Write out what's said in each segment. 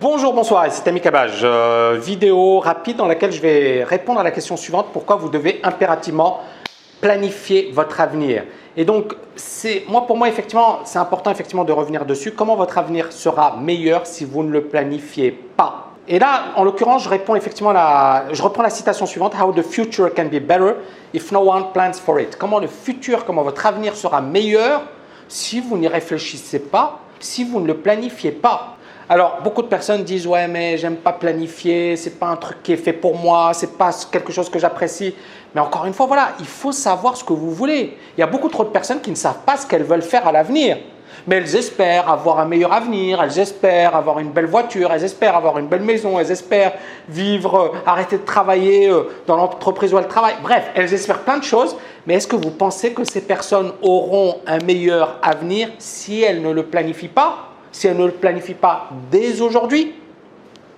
Bonjour, bonsoir, c'est Ami Kabaj. Vidéo rapide dans laquelle je vais répondre à la question suivante. Pourquoi vous devez impérativement planifier votre avenir? Et donc, pour moi, effectivement, c'est important de revenir dessus. Comment votre avenir sera meilleur si vous ne le planifiez pas? Et là, en l'occurrence, je reprends la citation suivante. How the future can be better if no one plans for it. Comment votre avenir sera meilleur si vous n'y réfléchissez pas, si vous ne le planifiez pas. Alors, beaucoup de personnes disent « Ouais, mais j'aime pas planifier, c'est pas un truc qui est fait pour moi, c'est pas quelque chose que j'apprécie. » Mais encore une fois, voilà, il faut savoir ce que vous voulez. Il y a beaucoup trop de personnes qui ne savent pas ce qu'elles veulent faire à l'avenir. Mais elles espèrent avoir un meilleur avenir, elles espèrent avoir une belle voiture, elles espèrent avoir une belle maison, elles espèrent vivre, arrêter de travailler dans l'entreprise où elles travaillent. Bref, elles espèrent plein de choses. Mais est-ce que vous pensez que ces personnes auront un meilleur avenir si elles ne le planifient pas? Si elles ne le planifient pas dès aujourd'hui?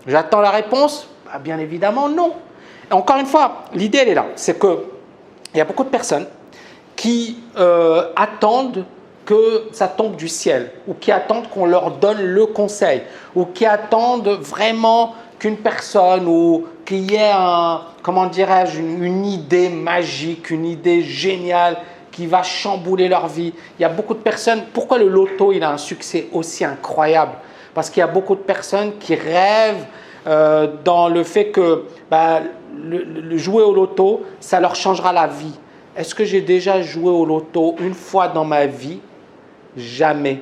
J'attends la réponse. Bien évidemment, non. Et encore une fois, l'idée, elle est là. C'est qu'il y a beaucoup de personnes qui attendent que ça tombe du ciel ou qui attendent qu'on leur donne le conseil ou qui attendent vraiment qu'une personne ou qu'il y ait une idée magique, une idée géniale qui va chambouler leur vie. Il y a beaucoup de personnes, pourquoi le loto il a un succès aussi incroyable? Parce qu'il y a beaucoup de personnes qui rêvent dans le fait que le jouer au loto, ça leur changera la vie. Est-ce que j'ai déjà joué au loto une fois dans ma vie? Jamais.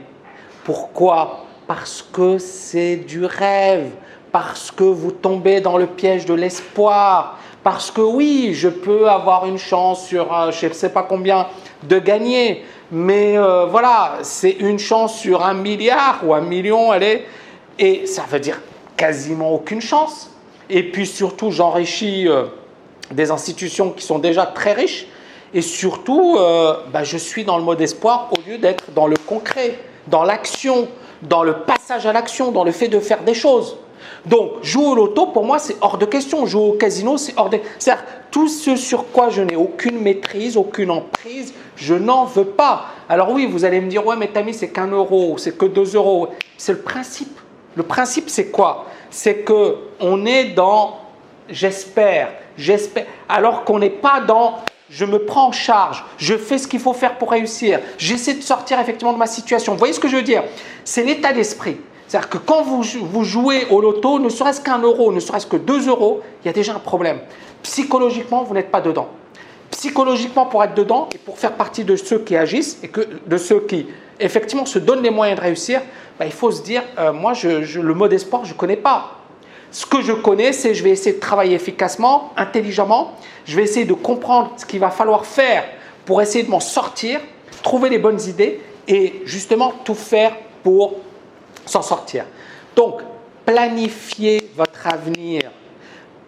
Pourquoi? Parce que c'est du rêve, parce que vous tombez dans le piège de l'espoir, parce que oui, je peux avoir une chance sur je ne sais pas combien de gagner, mais voilà, c'est une chance sur 1 milliard ou 1 million, et ça veut dire quasiment aucune chance. Et puis surtout, j'enrichis des institutions qui sont déjà très riches, et surtout, je suis dans le mode espoir au lieu d'être dans le concret, dans l'action, dans le passage à l'action, dans le fait de faire des choses. Donc, jouer au loto, pour moi, c'est hors de question. Jouer au casino, c'est hors de... C'est-à-dire, tout ce sur quoi je n'ai aucune maîtrise, aucune emprise, je n'en veux pas. Alors oui, vous allez me dire, ouais, mais Tami, c'est qu'1 euro, c'est que 2 euros. C'est le principe. Le principe, c'est quoi? C'est qu'on est dans j'espère, alors qu'on n'est pas dans je me prends en charge, je fais ce qu'il faut faire pour réussir, j'essaie de sortir effectivement de ma situation. Vous voyez ce que je veux dire? C'est l'état d'esprit. C'est-à-dire que quand vous jouez au loto, ne serait-ce qu'1 euro, ne serait-ce que 2 euros, il y a déjà un problème. Psychologiquement, vous n'êtes pas dedans. Psychologiquement, pour être dedans et pour faire partie de ceux qui agissent et de ceux qui, effectivement, se donnent les moyens de réussir, il faut se dire, moi, le mode espoir, je ne connais pas. Ce que je connais, c'est je vais essayer de travailler efficacement, intelligemment. Je vais essayer de comprendre ce qu'il va falloir faire pour essayer de m'en sortir, trouver les bonnes idées et justement tout faire pour s'en sortir. Donc, planifiez votre avenir.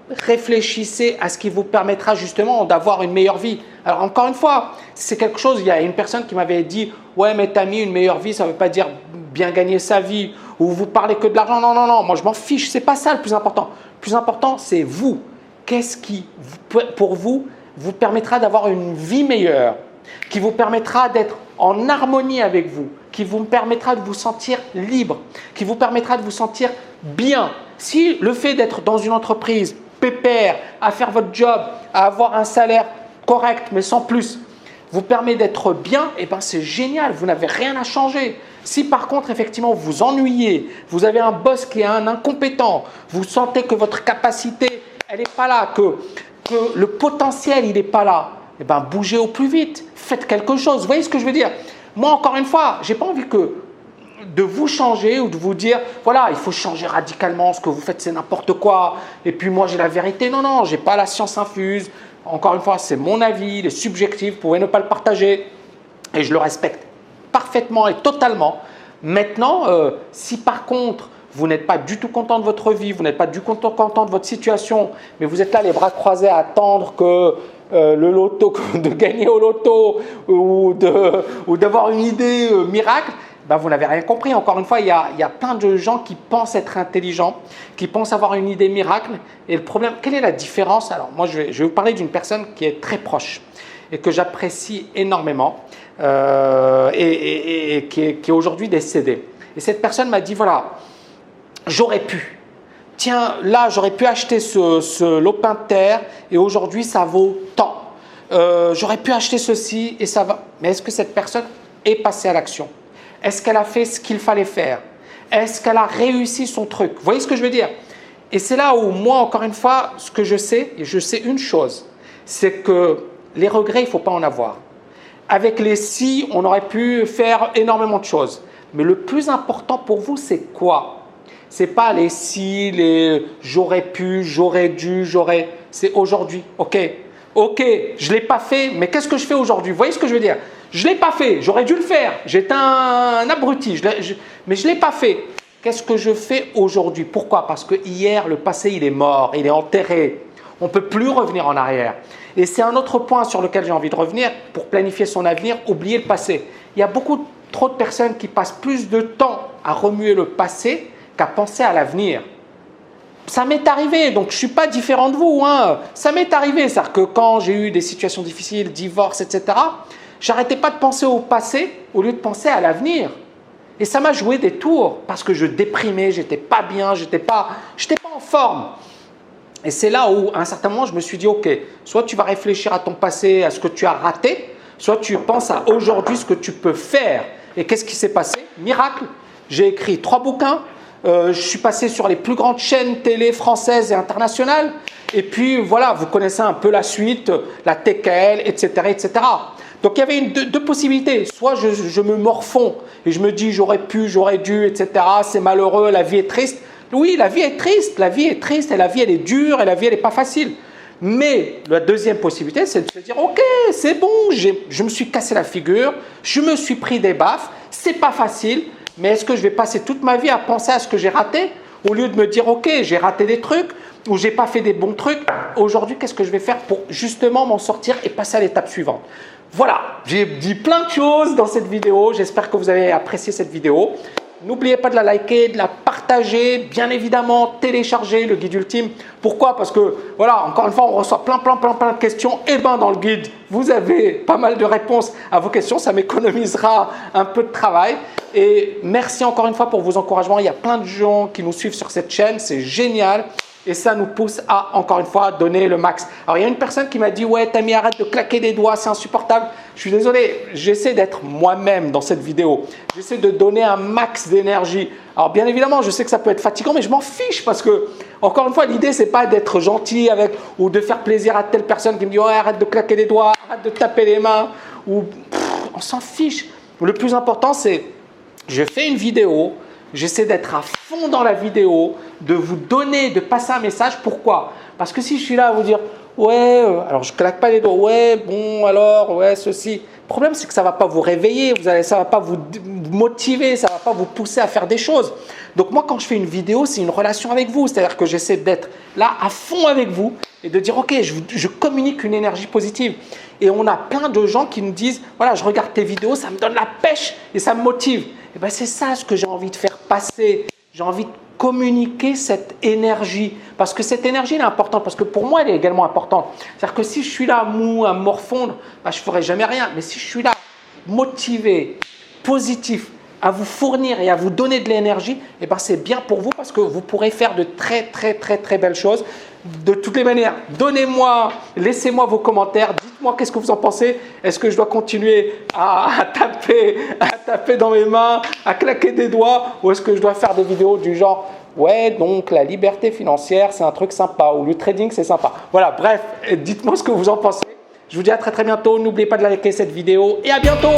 Réfléchissez à ce qui vous permettra justement d'avoir une meilleure vie. Alors encore une fois, c'est quelque chose, il y a une personne qui m'avait dit « Ouais, mais Tami, une meilleure vie, ça ne veut pas dire bien gagner sa vie ou vous parlez que de l'argent. » Non, non, non, moi je m'en fiche, ce n'est pas ça le plus important. Le plus important, c'est vous. Qu'est-ce qui, pour vous permettra d'avoir une vie meilleure, qui vous permettra d'être en harmonie avec vous, qui vous permettra de vous sentir libre, qui vous permettra de vous sentir bien. Si le fait d'être dans une entreprise pépère, à faire votre job, à avoir un salaire correct mais sans plus, vous permet d'être bien, c'est génial, vous n'avez rien à changer. Si par contre, effectivement, vous vous ennuyez, vous avez un boss qui est un incompétent, vous sentez que votre capacité, elle n'est pas là, que le potentiel, il n'est pas là, bougez au plus vite, faites quelque chose. Vous voyez ce que je veux dire? Moi, encore une fois, je n'ai pas envie de vous changer ou de vous dire, voilà, il faut changer radicalement, ce que vous faites, c'est n'importe quoi, et puis moi, j'ai la vérité. Non, non, je n'ai pas la science infuse. Encore une fois, c'est mon avis, il est subjectif, vous pouvez ne pas le partager, et je le respecte parfaitement et totalement. Maintenant, si par contre, vous n'êtes pas du tout content de votre vie, vous n'êtes pas du tout content de votre situation, mais vous êtes là les bras croisés à attendre que le loto, de gagner au loto ou d'avoir une idée miracle, vous n'avez rien compris. Encore une fois, il y a plein de gens qui pensent être intelligents, qui pensent avoir une idée miracle. Et le problème, quelle est la différence? Alors moi, je vais vous parler d'une personne qui est très proche et que j'apprécie énormément et qui est aujourd'hui décédée. Et cette personne m'a dit, voilà, j'aurais pu, tiens, là, j'aurais pu acheter ce lopin de terre et aujourd'hui, ça vaut tant. J'aurais pu acheter ceci et ça va. Mais est-ce que cette personne est passée à l'action? Est-ce qu'elle a fait ce qu'il fallait faire? Est-ce qu'elle a réussi son truc? Vous voyez ce que je veux dire? Et c'est là où moi, encore une fois, ce que je sais, et je sais une chose, c'est que les regrets, il ne faut pas en avoir. Avec les si, on aurait pu faire énormément de choses. Mais le plus important pour vous, c'est quoi? Ce n'est pas les si, les j'aurais pu, j'aurais dû, j'aurais… C'est aujourd'hui. Ok, je ne l'ai pas fait, mais qu'est-ce que je fais aujourd'hui? Vous voyez ce que je veux dire? Je ne l'ai pas fait, j'aurais dû le faire. J'étais un abruti, mais je ne l'ai pas fait. Qu'est-ce que je fais aujourd'hui? Pourquoi? Parce que hier, le passé, il est mort, il est enterré. On ne peut plus revenir en arrière. Et c'est un autre point sur lequel j'ai envie de revenir. Pour planifier son avenir, oublier le passé. Il y a trop de personnes qui passent plus de temps à remuer le passé qu'à penser à l'avenir. Ça m'est arrivé, donc je ne suis pas différent de vous. Ça m'est arrivé, c'est-à-dire que quand j'ai eu des situations difficiles, divorce, etc., j'arrêtais pas de penser au passé au lieu de penser à l'avenir. Et ça m'a joué des tours parce que je déprimais, j'étais pas bien, j'étais pas en forme. Et c'est là où, à un certain moment, je me suis dit, ok, soit tu vas réfléchir à ton passé, à ce que tu as raté, soit tu penses à aujourd'hui ce que tu peux faire. Et qu'est-ce qui s'est passé? Miracle, j'ai écrit 3 bouquins, je suis passé sur les plus grandes chaînes télé françaises et internationales. Et puis voilà, vous connaissez un peu la suite, la TKL, etc., etc. Donc il y avait deux possibilités. Soit je me morfonds et je me dis j'aurais pu, j'aurais dû, etc. C'est malheureux, la vie est triste. Oui, la vie est triste et la vie elle est dure et la vie elle n'est pas facile. Mais la deuxième possibilité, c'est de se dire ok, c'est bon, je me suis cassé la figure, je me suis pris des baffes, c'est pas facile, mais est-ce que je vais passer toute ma vie à penser à ce que j'ai raté au lieu de me dire ok, j'ai raté des trucs ou j'ai pas fait des bons trucs. Aujourd'hui, qu'est-ce que je vais faire pour justement m'en sortir et passer à l'étape suivante? Voilà, j'ai dit plein de choses dans cette vidéo. J'espère que vous avez apprécié cette vidéo. N'oubliez pas de la liker, de la partager, bien évidemment, télécharger le guide ultime. Pourquoi? Parce que, voilà, encore une fois, on reçoit plein de questions. Et bien, dans le guide, vous avez pas mal de réponses à vos questions. Ça m'économisera un peu de travail. Et merci encore une fois pour vos encouragements. Il y a plein de gens qui nous suivent sur cette chaîne. C'est génial. Et ça nous pousse à, encore une fois, donner le max. Alors, il y a une personne qui m'a dit « Ouais, Tammy, arrête de claquer des doigts, c'est insupportable. » Je suis désolé, j'essaie d'être moi-même dans cette vidéo. J'essaie de donner un max d'énergie. Alors, bien évidemment, je sais que ça peut être fatigant, mais je m'en fiche parce que, encore une fois, l'idée, ce n'est pas d'être gentil avec ou de faire plaisir à telle personne qui me dit « Ouais, arrête de claquer des doigts, arrête de taper les mains. » Ou on s'en fiche. Le plus important, c'est je fais une vidéo. J'essaie d'être à fond dans la vidéo, de vous donner, de passer un message. Pourquoi? Parce que si je suis là à vous dire « Ouais, alors je ne claque pas les doigts, ouais, bon, alors, ouais, ceci. » Le problème, c'est que ça ne va pas vous réveiller, ça ne va pas vous motiver, ça ne va pas vous pousser à faire des choses. Donc moi, quand je fais une vidéo, c'est une relation avec vous. C'est-à-dire que j'essaie d'être là à fond avec vous et de dire « Ok, je communique une énergie positive. » Et on a plein de gens qui nous disent « Voilà, je regarde tes vidéos, ça me donne la pêche et ça me motive. » Et bien, c'est ça ce que j'ai envie de faire passer. J'ai envie de communiquer cette énergie. Parce que cette énergie elle est importante. Parce que pour moi, elle est également importante. C'est-à-dire que si je suis là mou, à me morfondre, ben, je ne ferai jamais rien. Mais si je suis là motivé, positif, à vous fournir et à vous donner de l'énergie, eh ben c'est bien pour vous parce que vous pourrez faire de très belles choses. De toutes les manières, laissez-moi vos commentaires, dites-moi qu'est-ce que vous en pensez. Est-ce que je dois continuer à taper dans mes mains, à claquer des doigts ou est-ce que je dois faire des vidéos du genre ouais, donc la liberté financière, c'est un truc sympa ou le trading, c'est sympa. Voilà, bref, dites-moi ce que vous en pensez. Je vous dis à très bientôt. N'oubliez pas de liker cette vidéo et à bientôt.